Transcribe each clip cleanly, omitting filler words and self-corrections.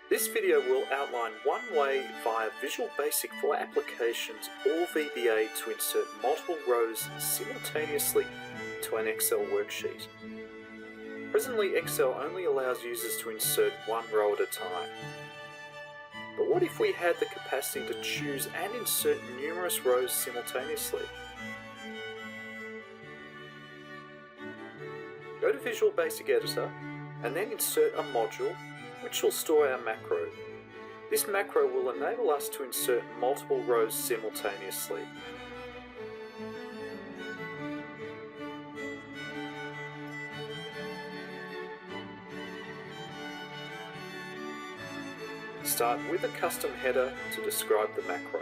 This video will outline one way via Visual Basic for Applications or VBA to insert multiple rows simultaneously to an Excel worksheet. Presently, Excel only allows users to insert one row at a time. But what if we had the capacity to choose and insert numerous rows simultaneously? Go to Visual Basic Editor and then insert a module which will store our macro. This macro will enable us to insert multiple rows simultaneously. Start with a custom header to describe the macro.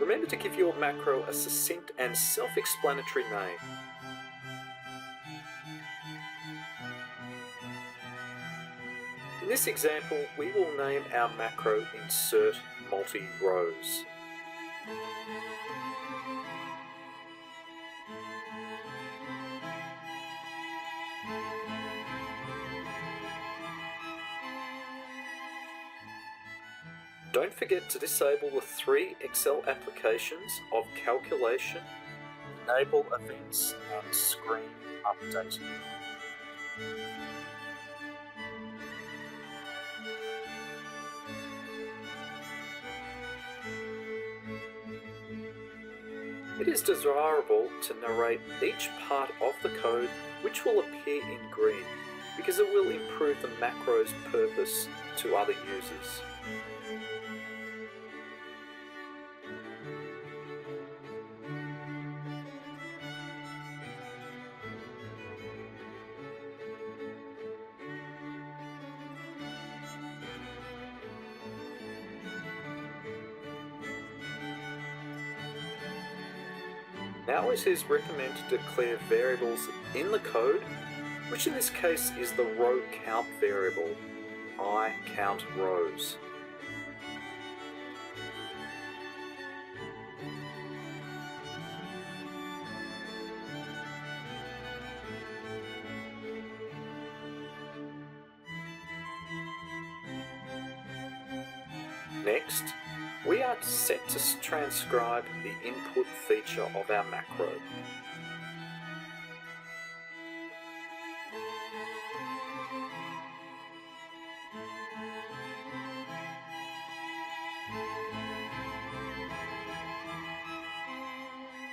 Remember to give your macro a succinct and self-explanatory name. In this example, we will name our macro Insert Multi-Rows. Don't forget to disable the 3 Excel applications of Calculation, Enable Events and Screen Updating. It is desirable to narrate each part of the code which will appear in green because it will improve the macro's purpose to other users. Now it is recommended to declare variables in the code, which in this case is the row count variable, I count rows. Next, we are set to transcribe the input feature of our macro.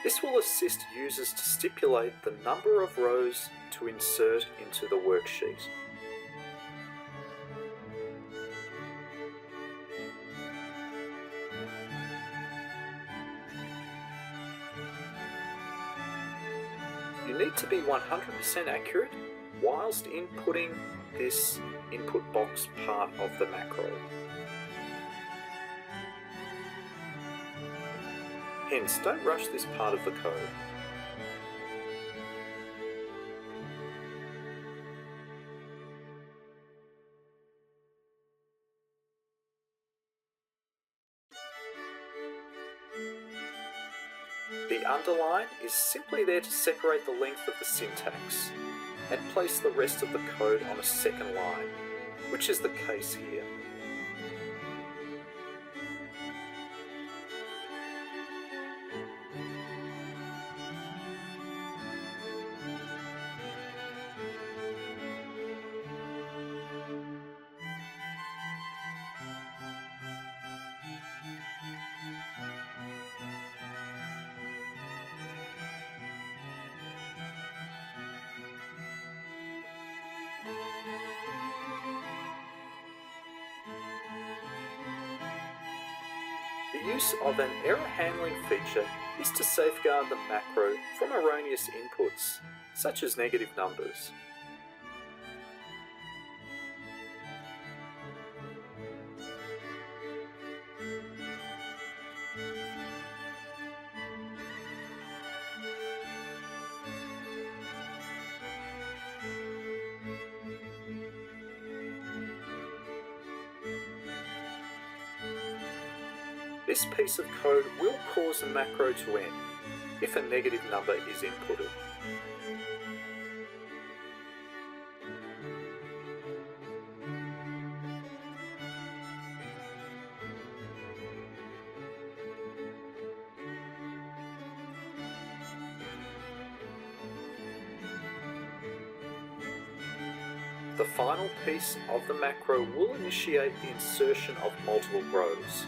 This will assist users to stipulate the number of rows to insert into the worksheet. You need to be 100% accurate whilst inputting this input box part of the macro. Hence, don't rush this part of the code. The underline is simply there to separate the length of the syntax and place the rest of the code on a second line, which is the case here. The use of an error handling feature is to safeguard the macro from erroneous inputs, such as negative numbers. This piece of code will cause the macro to end if a negative number is inputted. The final piece of the macro will initiate the insertion of multiple rows.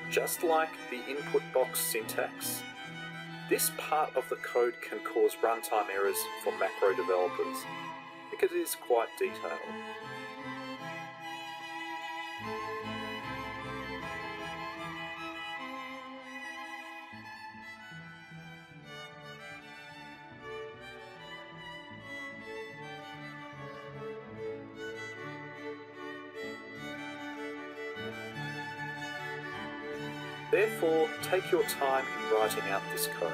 Just like the input box syntax, this part of the code can cause runtime errors for macro developers because it is quite detailed. Therefore, take your time in writing out this code.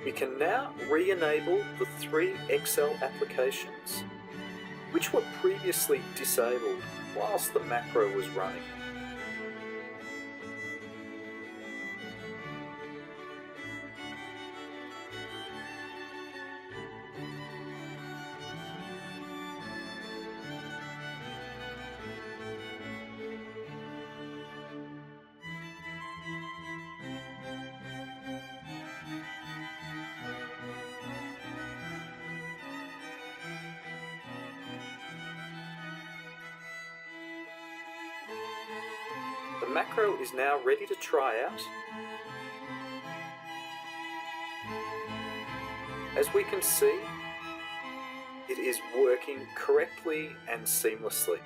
We can now re-enable the 3 Excel applications which were previously disabled whilst the macro was running. The macro is now ready to try out. As we can see, it is working correctly and seamlessly.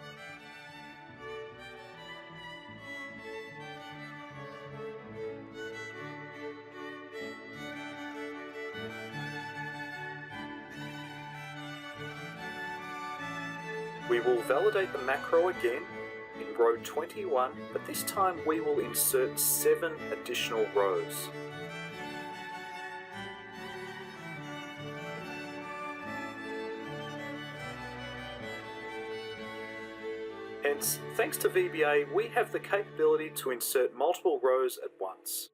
We will validate the macro again in row 21, but this time we will insert 7 additional rows. Hence, thanks to VBA, we have the capability to insert multiple rows at once.